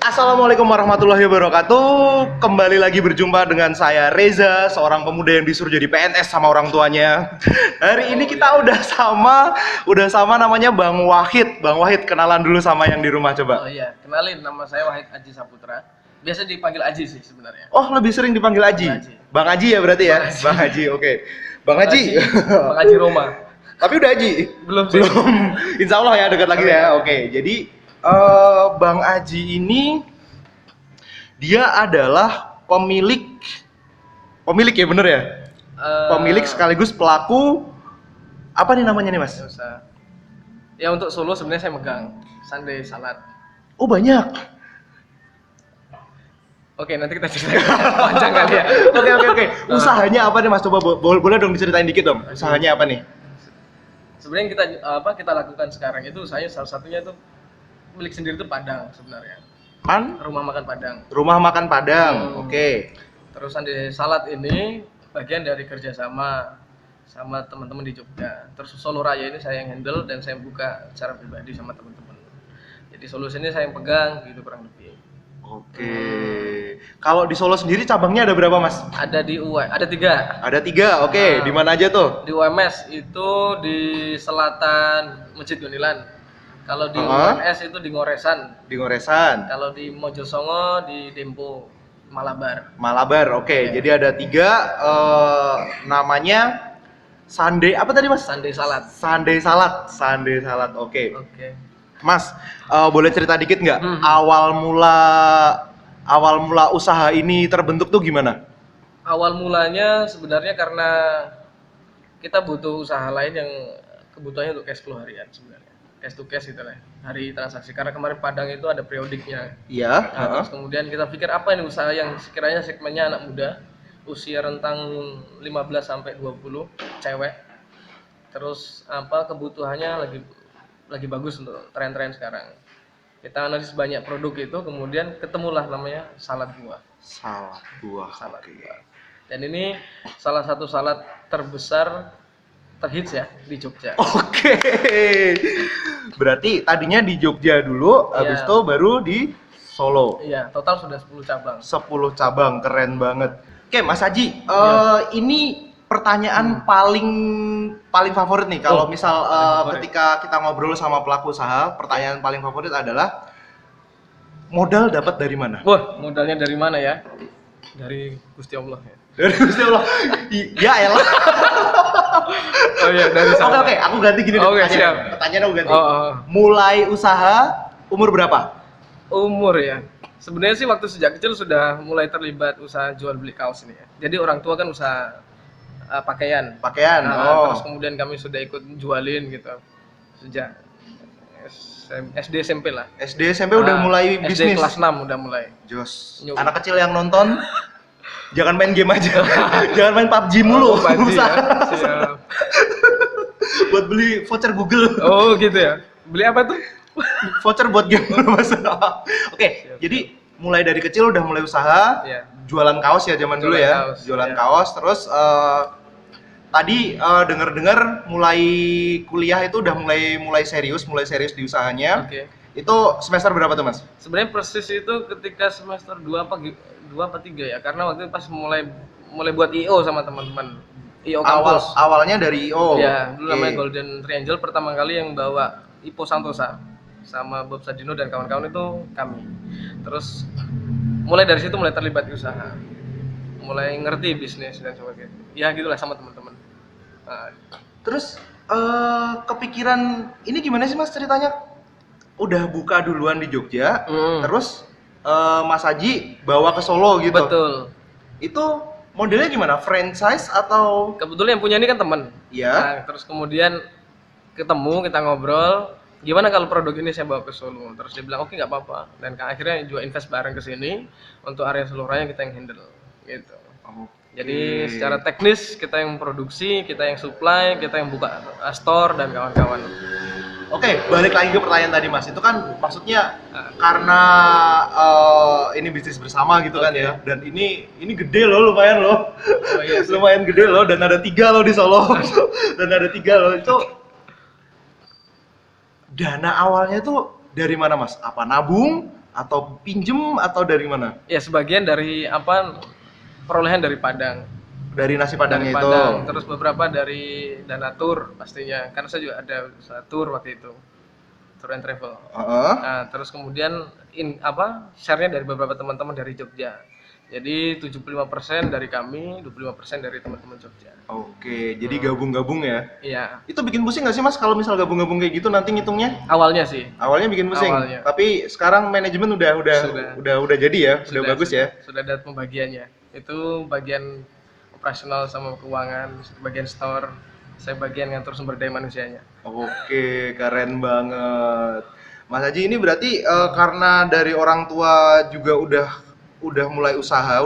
Assalamualaikum warahmatullahi wabarakatuh. Kembali lagi berjumpa dengan saya Reza, seorang pemuda yang disuruh jadi PNS sama orang tuanya. Hari ini kita udah sama namanya Bang Wahid. Bang Wahid, kenalan dulu sama yang di rumah coba. Oh iya, kenalin, nama saya Wahid Aji Saputra. Biasa dipanggil Aji sih sebenarnya. Oh, lebih sering dipanggil Aji. Bang Aji. Bang Aji ya berarti ya? Bang Aji. Bang Aji, oke. Bang Aji. Bang Aji Roma. Tapi udah Aji? Belum sih. Belum. Insya Allah ya, dekat lagi ya. Oke, jadi Bang Aji ini dia adalah pemilik ya, bener ya? Pemilik sekaligus pelaku apa nih namanya nih Mas? Ya, usah. Ya untuk Solo sebenarnya saya megang Sunday Salad. Oh banyak. Oke, nanti kita ceritain panjang kali ya. Oke. Usahanya apa nih Mas? Coba boleh dong diceritain dikit dong. Usahanya apa nih? Sebenarnya kita lakukan sekarang itu saya salah satunya itu milik sendiri itu Padang sebenarnya. Rumah makan Padang. Rumah makan Padang. Oke. Terus Sunday Salad ini bagian dari kerjasama sama teman-teman di Jogja. Terus Solo Raya ini saya yang handle dan saya buka secara pribadi sama teman-teman. Jadi solusi ini saya yang pegang gitu kurang lebih. Oke. Kalau di Solo sendiri cabangnya ada berapa Mas? Ada di UI, ada 3. Ada 3. Oke. Di mana aja tuh? Di UMS itu di selatan Masjid Gonilan. Kalau di UNS itu di Ngoresan. Di Ngoresan. Kalau di Mojosongo di Dempo, Malabar. Oke. Jadi ada 3. Namanya Sunday apa tadi Mas? Sunday Salad. Sunday Salad. Oke. Mas, boleh cerita dikit nggak awal mula usaha ini terbentuk tuh gimana? Awal mulanya sebenarnya karena kita butuh usaha lain yang kebutuhannya untuk cash flow harian sebenarnya. Cash to cash gitu lah, hari transaksi. Karena kemarin Padang itu ada periodiknya. Iya. Terus kemudian kita pikir apa ini usaha yang sekiranya segmennya anak muda, usia rentang 15 sampai 20, cewek. Terus kebutuhannya lagi bagus untuk tren-tren sekarang. Kita analisis banyak produk itu, kemudian ketemulah namanya salad buah. Salad buah. Dan ini salah satu salad terbesar terhits ya di Jogja. Oke. Berarti tadinya di Jogja dulu, habis itu baru di Solo. Iya, total sudah 10 cabang. 10 cabang, keren banget. Oke, Mas Haji, ini pertanyaan paling favorit nih kalau misal ketika kita ngobrol sama pelaku usaha, pertanyaan paling favorit adalah modal dapat dari mana? Wah, modalnya dari mana ya? Dari Gusti Allah ya. Dari Gusti Allah. Ya elah. Oh iya, dari sana. Oke, aku ganti gini deh. Siap. Pertanyaan aku ganti. Oh. Mulai usaha umur berapa? Umur ya. Sebenarnya sih waktu sejak kecil sudah mulai terlibat usaha jual beli kaos ini ya. Jadi orang tua kan usaha pakaian. Terus kemudian kami sudah ikut jualin gitu sejak SD SMP lah. SD SMP udah mulai bisnis. SD kelas 6 udah mulai. Jos. Anak kecil yang nonton jangan main game aja. Jangan main PUBG mulu. PUBG ya. Siap. Buat beli voucher Google. Oh gitu ya. Beli apa tuh? Voucher buat game Mas. Oke, jadi mulai dari kecil udah mulai usaha. Jualan kaos ya zaman dulu ya. Jualan kaos terus tadi dengar mulai kuliah itu udah mulai serius di usahanya. Itu semester berapa tuh Mas? Sebenarnya persis itu ketika semester 2 apa 3 ya, karena waktu itu pas mulai buat IO sama teman-teman. IO kampus. Awalnya dari IO. Ya, dulu namanya Golden Triangle, pertama kali yang bawa Ipo Santosa sama Bob Sadino dan kawan-kawan itu kami. Terus mulai dari situ mulai terlibat di usaha. Mulai ngerti bisnis dan sebagainya. Ya gitulah sama teman-teman. Terus kepikiran ini gimana sih Mas ceritanya? Udah buka duluan di Jogja, terus Mas Haji bawa ke Solo gitu. Betul. Itu modelnya gimana? Franchise atau? Kebetulan yang punya ini kan teman. Iya. Nah, terus kemudian ketemu, kita ngobrol, gimana kalau produk ini saya bawa ke Solo? Terus dia bilang oke, nggak apa-apa. Dan akhirnya juga invest bareng ke sini untuk area seluruhnya kita yang handle gitu. Jadi secara teknis kita yang produksi, kita yang supply, kita yang buka store dan kawan-kawan. Oke, balik lagi ke pertanyaan tadi Mas. Itu kan maksudnya karena ini bisnis bersama gitu kan ya. Dan ini gede loh, lumayan loh. Oh, iya, lumayan gede loh, dan ada 3 loh di Solo. Dan ada 3 loh. Itu dana awalnya tuh dari mana Mas? Apa nabung Atau pinjem atau dari mana? Ya sebagian dari perolehan dari Padang. Dari nasi padangnya Dari itu. Padang, terus beberapa dari Danatur pastinya. Karena saya juga ada usaha tour waktu itu. Tour and travel. Heeh. Nah, terus kemudian share-nya dari beberapa teman-teman dari Jogja. Jadi 75% dari kami, 25% dari teman-teman Jogja. Oke, jadi gabung-gabung ya. Iya. Itu bikin pusing nggak sih Mas kalau misal gabung-gabung kayak gitu nanti ngitungnya? Awalnya sih. Awalnya bikin pusing. Awalnya. Tapi sekarang manajemen udah jadi ya, udah bagus ya. Sudah ada pembagiannya. Itu bagian operasional sama keuangan, bagian store, saya bagian ngatur sumber daya manusianya. Oke, keren banget. Mas Haji ini berarti karena dari orang tua juga udah mulai usaha,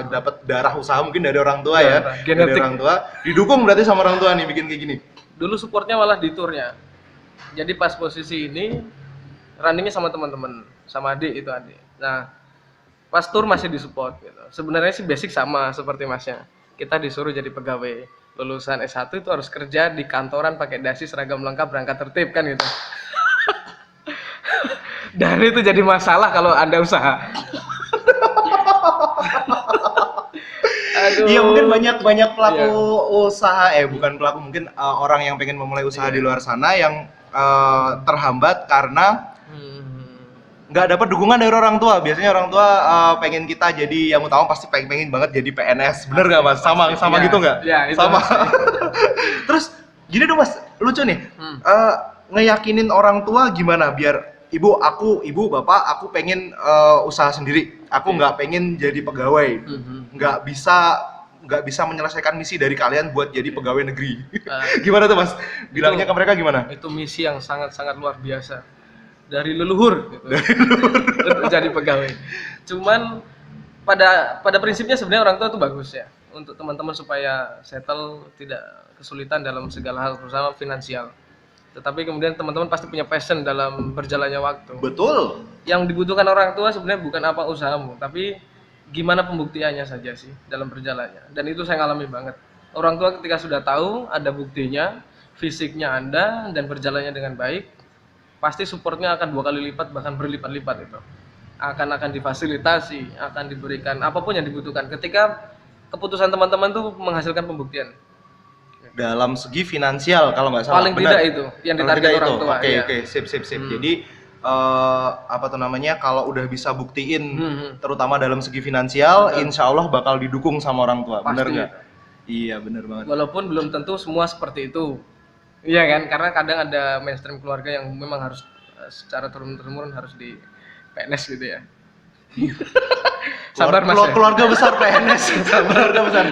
dapat darah usaha mungkin dari orang tua ya. Genetik. Dari orang tua, didukung berarti sama orang tua nih bikin kayak gini. Dulu supportnya malah di tournya. Jadi pas posisi ini runningnya sama teman-teman, sama adik itu adik. Nah, pas tour masih disupport gitu. Sebenarnya sih basic sama seperti masnya. Kita disuruh jadi pegawai. Lulusan S1 itu harus kerja di kantoran pakai dasi seragam lengkap berangkat tertib kan gitu. Dan itu jadi masalah kalau Anda usaha. Iya mungkin banyak pelaku usaha bukan pelaku mungkin orang yang pengen memulai usaha di luar sana yang terhambat karena nggak dapat dukungan dari orang tua. Biasanya orang tua pengen kita jadi yang utama pasti pengen banget jadi PNS. Bener nggak Mas? Sama ya, gitu nggak? Ya, sama. Terus gini dong Mas, lucu nih. Ngeyakinin orang tua gimana biar ibu bapak aku pengen usaha sendiri. Aku nggak pengen jadi pegawai. Nggak bisa menyelesaikan misi dari kalian buat jadi pegawai negeri. Gimana tuh Mas? Bilangnya ke mereka gimana? Itu misi yang sangat-sangat luar biasa. Dari leluhur gitu. Untuk jadi pegawai. Cuman pada prinsipnya sebenarnya orang tua itu bagus ya. Untuk teman-teman supaya settle, tidak kesulitan dalam segala hal, terutama finansial. Tetapi kemudian teman-teman pasti punya passion dalam berjalannya waktu. Betul. Yang dibutuhkan orang tua sebenarnya bukan apa usahamu, tapi gimana pembuktiannya saja sih dalam berjalannya. Dan itu saya ngalami banget. Orang tua ketika sudah tahu ada buktinya, fisiknya Anda dan berjalannya dengan baik, pasti supportnya akan 2 kali lipat bahkan berlipat-lipat itu. Akan difasilitasi, akan diberikan apapun yang dibutuhkan. Ketika keputusan teman-teman tuh menghasilkan pembuktian. Dalam segi finansial kalau nggak salah. Paling tidak itu yang ditarget orang tua. Oke, sip. Jadi kalau udah bisa buktiin terutama dalam segi finansial, insya Allah bakal didukung sama orang tua. Bener nggak? Iya bener banget. Walaupun belum tentu semua seperti itu. Iya kan, karena kadang ada mainstream keluarga yang memang harus secara turun-temurun harus di PNS gitu ya. Sabar Mas. Keluarga besar PNS. Keluarga besar.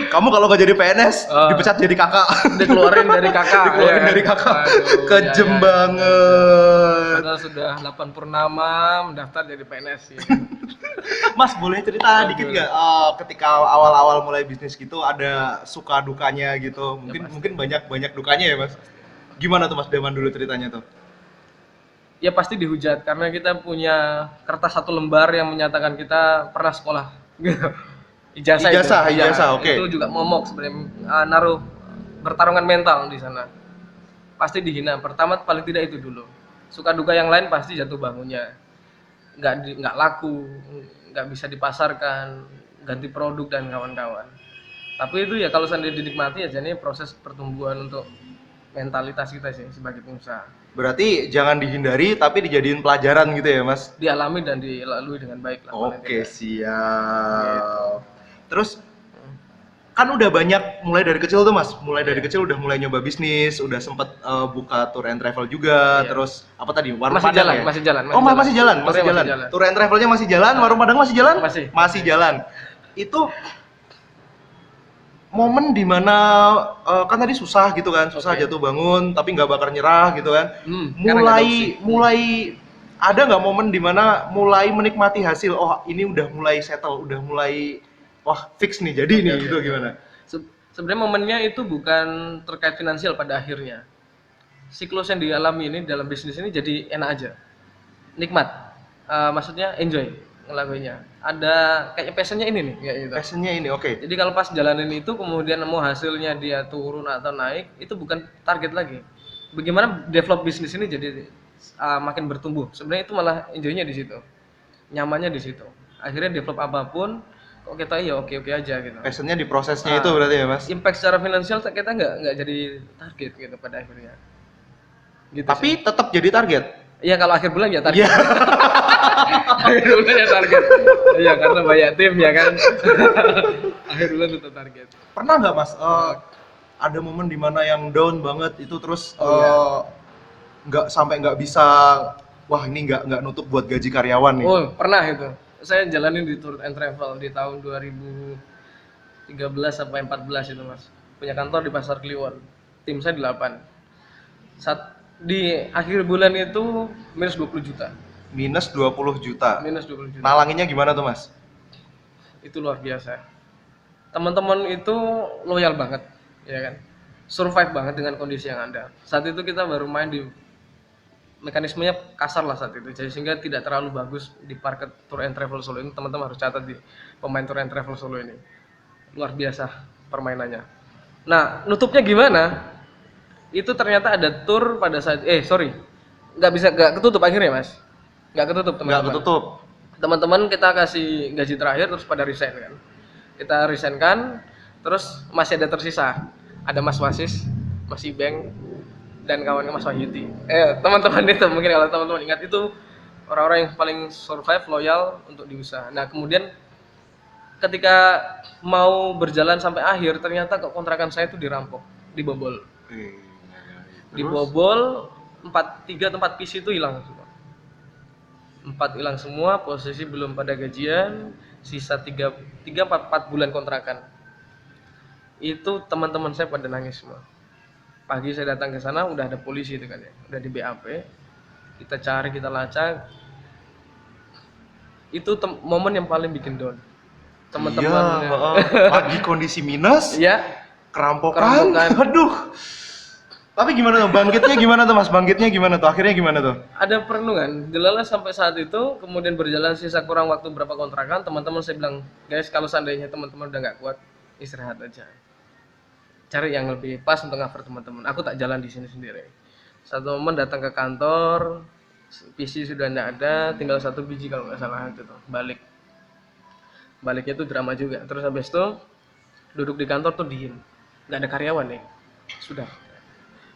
Kamu kalau nggak jadi PNS, dipecat jadi kakak. Dikeluarin dari kakak. Dari kakak. Kejem banget. Padahal sudah 8 purnama mendaftar jadi PNS ya. Mas boleh cerita dikit nggak ketika awal-awal mulai bisnis gitu ada suka dukanya gitu? Mungkin banyak dukanya ya Mas. Gimana tuh Mas zaman dulu ceritanya tuh? Ya pasti dihujat karena kita punya kertas 1 lembar yang menyatakan kita pernah sekolah gitu. Ijazah, oke. Itu juga momok sebenarnya, naruh pertarungan mental di sana. Pasti dihina. Pertama paling tidak itu dulu. Suka duka yang lain pasti jatuh bangunnya. Nggak laku, nggak bisa dipasarkan, ganti produk dan kawan-kawan. Tapi itu ya kalau seandainya dinikmati ya jadi proses pertumbuhan untuk mentalitas kita sih sebagai pengusaha. Berarti jangan dihindari tapi dijadiin pelajaran gitu ya Mas? Dialami dan dilalui dengan baik lah. Oke, siap. Terus kan udah banyak mulai dari kecil tuh Mas, dari kecil udah mulai nyoba bisnis, udah sempet buka tour and travel juga, terus apa tadi warung Padang ya? Masih jalan. Masih jalan. Tour and travelnya masih jalan, warung Padang masih jalan? Masih jalan. Itu momen dimana kan tadi susah gitu kan, jatuh bangun tapi nggak bakal nyerah gitu kan. Mulai ada nggak momen dimana mulai menikmati hasil, ini udah mulai settle, udah mulai wah fix nih jadi nih gitu gimana? Sebenarnya momennya itu bukan terkait finansial pada akhirnya. Siklus yang dialami ini dalam bisnis ini jadi enak aja, nikmat. Maksudnya enjoy ngelakuinnya. Ada kayak passionnya ini nih, kayak gitu. Passionnya ini, oke. Jadi kalau pas jalanin itu kemudian mau hasilnya dia turun atau naik, itu bukan target lagi. Bagaimana develop bisnis ini jadi makin bertumbuh. Sebenarnya itu malah enjoy-nya di situ, nyamannya di situ. Akhirnya develop apapun kok kita ya oke-oke aja gitu. Passionnya di prosesnya itu berarti ya mas. Impact secara finansial kita nggak jadi target gitu pada akhirnya. Gitu tapi tetap jadi target. Iya kalau akhir bulan ya target. Iya. Akhir bulan ya target. Iya karena banyak tim ya kan. Akhir bulan tetap target. Pernah nggak mas? Ada momen dimana yang down banget itu terus nggak bisa, wah ini nggak nutup buat gaji karyawan nih. Oh pernah itu. Saya jalanin di tour and travel di tahun 2013 sampai 14 itu mas. Punya kantor di Pasar Kliwon. Tim saya 8. Di akhir bulan itu minus 20 juta. Minus 20 juta. Minus 20 juta. Nalanginnya gimana tuh mas? Itu luar biasa. Teman-teman itu loyal banget, ya kan? Survive banget dengan kondisi yang ada. Saat itu kita baru main di mekanismenya kasar lah saat itu, jadi sehingga tidak terlalu bagus di market tour and travel Solo ini. Teman-teman harus catat di pemain tour and travel Solo ini. Luar biasa permainannya. Nah, nutupnya gimana? Itu ternyata ada tour pada saat nggak ketutup akhirnya mas, nggak ketutup teman-teman. Nggak ketutup. Teman-teman kita kasih gaji terakhir terus pada resign kan, kita resign kan, terus masih ada tersisa, ada Mas Wasis, Mas Ibeng, dan kawannya Mas Wahyudi. Teman-teman itu mungkin kalau teman-teman ingat itu orang-orang yang paling survive, loyal untuk di usaha. Nah kemudian ketika mau berjalan sampai akhir ternyata kontrakan saya itu dirampok, dibobol. Dibobol, 3 tempat PC itu hilang semua. 4 hilang semua, posisi belum pada gajian, sisa 4 bulan kontrakan. Itu teman-teman saya pada nangis semua. Pagi saya datang ke sana udah ada polisi itu kan ya, udah di BAP. Kita cari, kita lacak. Itu momen yang paling bikin down. Teman-teman lagi kondisi minus. Iya. Kerampokan. Aduh. Tapi gimana tuh? Bangkitnya gimana tuh mas? Bangkitnya gimana tuh? Akhirnya gimana tuh? Ada perenungan. Delala sampai saat itu, kemudian berjalan sisa kurang waktu berapa kontrakan, teman-teman saya bilang, guys kalau seandainya teman-teman udah nggak kuat, istirahat aja. Cari yang lebih pas untuk cover teman-teman. Aku tak jalan di sini sendiri. Satu momen datang ke kantor, PC sudah nggak ada, tinggal 1 biji kalau nggak salah itu tuh. Baliknya tuh drama juga. Terus habis itu duduk di kantor tuh diem, nggak ada karyawan nih. Sudah.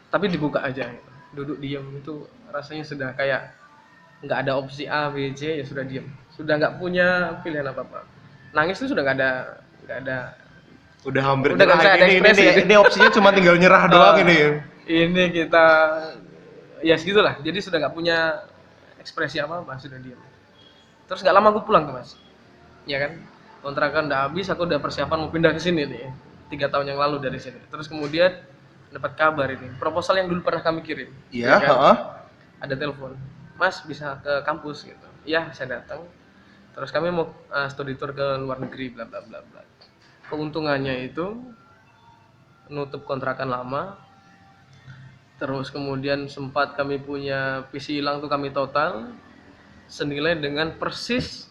Tapi dibuka aja, duduk diem itu rasanya sudah kayak nggak ada opsi A, B, C, ya sudah diem, sudah nggak punya pilihan apa-apa. Nangis itu sudah nggak ada. Udah hampir udah nggak bisa ada ekspresi. Ini opsinya cuma tinggal nyerah doang ini. Ini kita ya segitulah. Jadi sudah nggak punya ekspresi apa-apa, sudah diem. Terus nggak lama aku pulang tuh mas, ya kan? Kontrakan udah habis, aku udah persiapan mau pindah ke sini nih, 3 tahun yang lalu dari sini. Terus kemudian dapat kabar ini, proposal yang dulu pernah kami kirim. Iya, kan? Ada telepon, Mas bisa ke kampus gitu. Iya, saya datang. Terus kami mau studi tour ke luar negeri, bla bla bla bla. Keuntungannya itu nutup kontrakan lama. Terus kemudian sempat kami punya PC hilang tuh kami total senilai dengan persis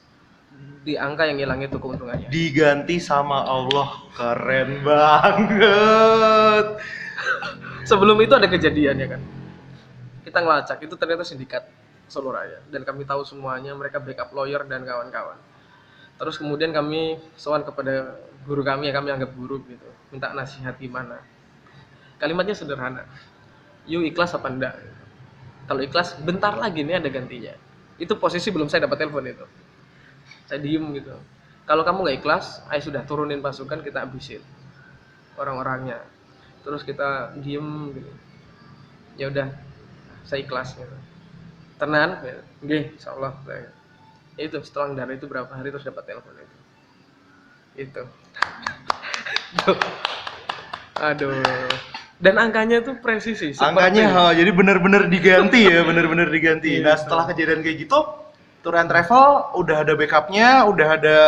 di angka yang hilang itu keuntungannya. Diganti sama Allah, keren banget. Sebelum itu ada kejadian ya kan, kita ngelacak itu ternyata sindikat Solo Raya dan kami tahu semuanya, mereka backup lawyer dan kawan-kawan. Terus kemudian kami sowan kepada guru kami yang kami anggap guru gitu, minta nasihat gimana. Kalimatnya sederhana, you ikhlas apa enggak? Kalau ikhlas bentar lagi nih ada gantinya. Itu posisi belum saya dapat telepon itu, saya diem gitu. Kalau kamu nggak ikhlas, ayo sudah turunin pasukan kita habisin orang-orangnya. Terus kita diem gitu. Ya udah, saya ikhlas gitu. Tenan, nggih, insyaallah. Ya itu setelah dari itu berapa hari terus dapat telepon itu. Itu. Aduh. Dan angkanya tuh presisi. Angkanya jadi benar-benar diganti ya, benar-benar diganti. Nah, setelah kejadian kayak gitu, tour and travel udah ada backupnya, udah ada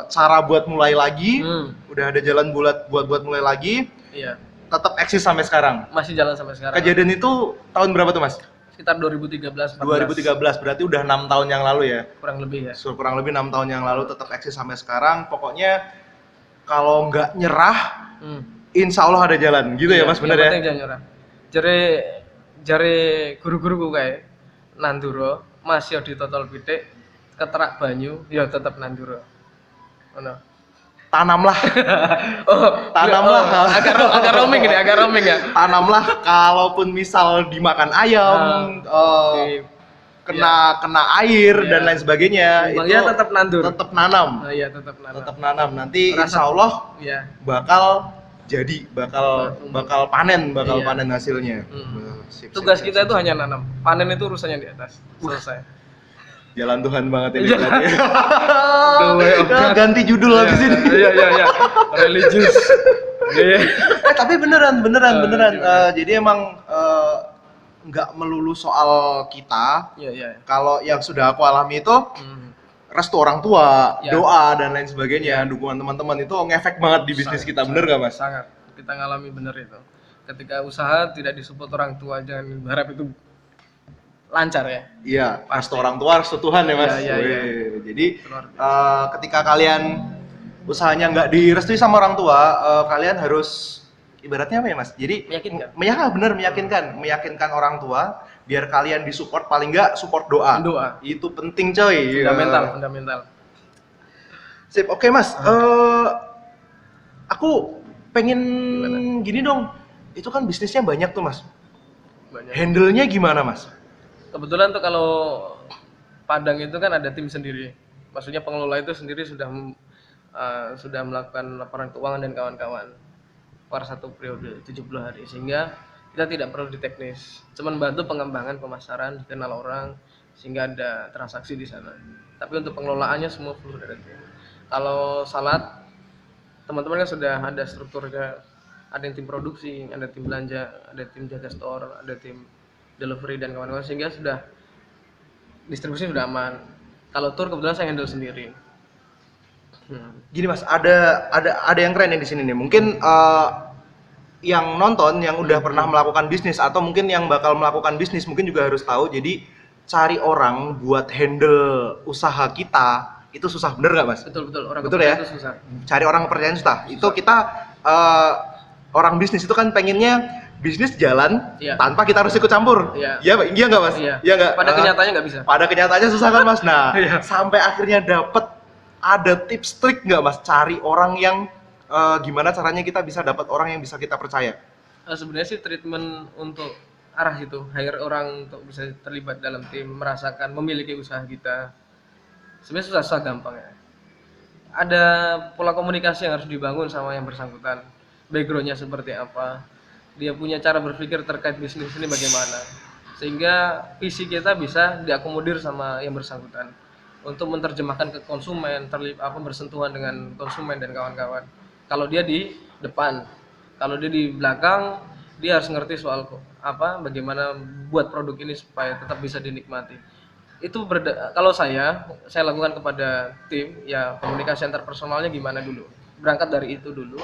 cara buat mulai lagi, udah ada jalan buat mulai lagi. Iya. Tetap eksis sampai sekarang. Masih jalan sampai sekarang. Kejadian itu tahun berapa tuh, Mas? Sekitar 2013. 2013, berarti udah 6 tahun yang lalu ya? Kurang lebih ya. Kurang lebih 6 tahun yang lalu, tetap eksis sampai sekarang. Pokoknya kalau nggak nyerah, insya Allah ada jalan. Gitu ya Mas, bener ya? Jangan nyerah. Jadi jare guru-guruku kae nandura masih di total pitik keterak banyu ya tetep nandura. Ngono. Tanamlah, Oh, tanamlah. agak roaming ini, agak roaming ya. Tanamlah, kalaupun misal dimakan ayam, kena air dan lain sebagainya, itu ya tetap nandur, tetap nanam, iya tetap nanam. tetap nanam. Nanti insya Allah ya. bakal jadi, bakal panen hasilnya. Sip, Tugas sip, kita sip, itu sip. hanya nanam, panen itu urusannya di atas. Selesai. Jalan Tuhan banget ini. Jalan. Ganti judul habis ini. Iya. Religius. Iya. Tapi beneran. Jadi emang nggak melulu soal kita. Iya. Kalau yang sudah aku alami itu restu orang tua, doa dan lain sebagainya, dukungan teman-teman itu ngefek banget di bisnis kita, bener nggak Mas? Sangat. Kita ngalami bener itu. Ketika usaha tidak disupport orang tua, jangan berharap itu lancar ya. Iya, restu orang tua, restu Tuhan ya Mas. Iya. Jadi ketika kalian usahanya nggak direstui sama orang tua, kalian harus ibaratnya apa ya Mas? Jadi meyakinkan orang tua biar kalian disupport, paling nggak support doa. Itu penting coy. Fundamental. Sip, oke Mas. Aku pengen gini dong. Itu kan bisnisnya banyak tuh Mas. Banyak. Handle-nya gimana Mas? Kebetulan tuh kalau Padang itu kan ada tim sendiri. Maksudnya pengelola itu sendiri sudah melakukan laporan keuangan dan kawan-kawan per satu periode 70 hari, sehingga kita tidak perlu di teknis, cuman bantu pengembangan pemasaran, dikenal orang sehingga ada transaksi di sana. Tapi untuk pengelolaannya semua full dari tim. Kalau Salat teman-teman kan sudah ada strukturnya, ada yang tim produksi, ada tim belanja, ada tim jaga store, ada tim delivery dan kawan-kawan, sehingga sudah distribusi sudah aman. Kalau tour kebetulan saya handle sendiri. Gini Mas, ada yang keren yang di sini nih. Mungkin yang nonton yang udah pernah melakukan bisnis atau mungkin yang bakal melakukan bisnis mungkin juga harus tahu. Jadi cari orang buat handle usaha kita itu susah, bener nggak Mas? Betul. Orang betul ya? Itu susah. Cari orang kepercayaan susah. Itu kita orang bisnis itu kan pengennya bisnis jalan tanpa kita harus ikut campur. Iya nggak Mas? Iya nggak? Pada kenyataannya nggak bisa. Pada kenyataannya susah kan Mas. Nah, sampai akhirnya dapet, ada tips trik nggak Mas cari orang yang gimana caranya kita bisa dapat orang yang bisa kita percaya? Sebenarnya sih treatment untuk arah itu, hire orang untuk bisa terlibat dalam tim, merasakan memiliki usaha kita. Sebenarnya susah gampang ya. Ada pola komunikasi yang harus dibangun sama yang bersangkutan. Backgroundnya seperti apa, dia punya cara berpikir terkait bisnis ini bagaimana, sehingga visi kita bisa diakomodir sama yang bersangkutan untuk menerjemahkan ke konsumen, bersentuhan dengan konsumen dan kawan-kawan. Kalau dia di depan, kalau dia di belakang, dia harus ngerti soal bagaimana buat produk ini supaya tetap bisa dinikmati. Itu kalau saya lakukan kepada tim, ya komunikasi antar personalnya gimana dulu. Berangkat dari itu dulu,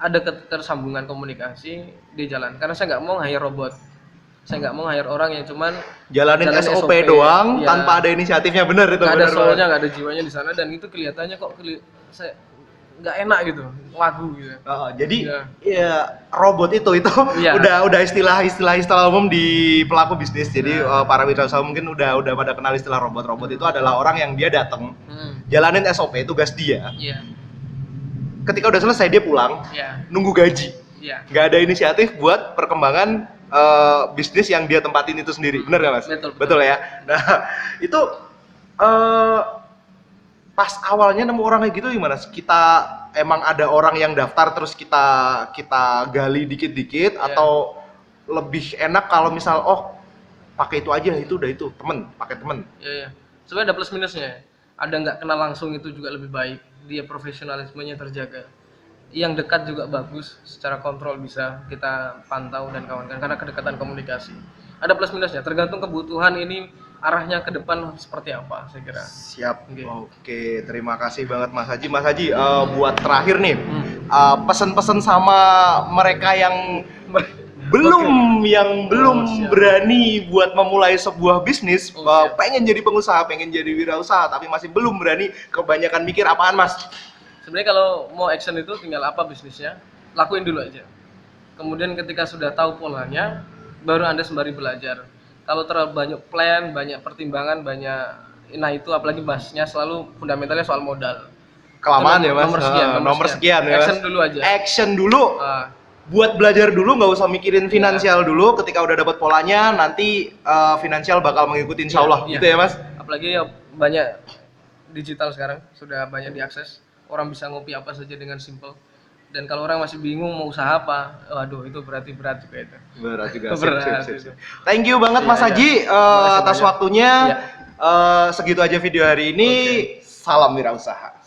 ada ketersambungan komunikasi di jalan. Karena saya nggak mau hire robot. Saya nggak mau hire orang yang cuman jalanin SOP doang tanpa ada inisiatifnya, bener itu. Nggak ada soulnya, nggak ada jiwanya di sana, dan itu kelihatannya saya nggak enak gitu, lagu gitu. Jadi ya robot itu udah istilah umum di pelaku bisnis. Jadi para wirausaha mungkin udah pada kenal istilah robot. Robot itu adalah orang yang dia datang, jalanin SOP tugas dia. Ketika udah selesai dia pulang, nunggu gaji. Nggak ada inisiatif buat perkembangan bisnis yang dia tempatin itu sendiri. Bener nggak Mas? Betul ya. Nah itu pas awalnya nemu orang kayak gitu gimana? Kita emang ada orang yang daftar terus kita gali dikit-dikit atau lebih enak kalau misal pakai itu aja, itu udah itu pakai temen. Iya. Sebenarnya ada plus minusnya. Ada nggak kenal langsung itu juga lebih baik. Dia profesionalismenya terjaga. Yang dekat juga bagus, secara kontrol bisa kita pantau dan kawan-kawan karena kedekatan komunikasi. Ada plus minusnya, tergantung kebutuhan ini arahnya ke depan seperti apa, saya kira. Siap. Oke, terima kasih banget Mas Haji. Mas Haji, buat terakhir nih, pesan-pesan sama mereka yang belum berani buat memulai sebuah bisnis, pengen jadi pengusaha, pengen jadi wirausaha, tapi masih belum berani, kebanyakan mikir apaan Mas? Sebenarnya kalau mau action itu tinggal apa bisnisnya, lakuin dulu aja. Kemudian ketika sudah tahu polanya, baru Anda sembari belajar. Kalau terlalu banyak plan, banyak pertimbangan, nah itu apalagi bahasnya selalu fundamentalnya soal modal. Kelamaan ya Mas. Nomor sekian ya Mas. Action dulu aja. Action dulu. Buat belajar dulu, nggak usah mikirin finansial dulu. Ketika udah dapat polanya, nanti finansial bakal mengikuti insya Allah. Gitu ya Mas. Apalagi ya banyak digital sekarang, sudah banyak diakses. Orang bisa ngopi apa saja dengan simple. Dan kalau orang masih bingung mau usaha apa, waduh itu berarti berat juga itu. Berat juga. Sip. Thank you banget Mas Haji atas waktunya. Segitu aja video hari ini. Salam wirausaha.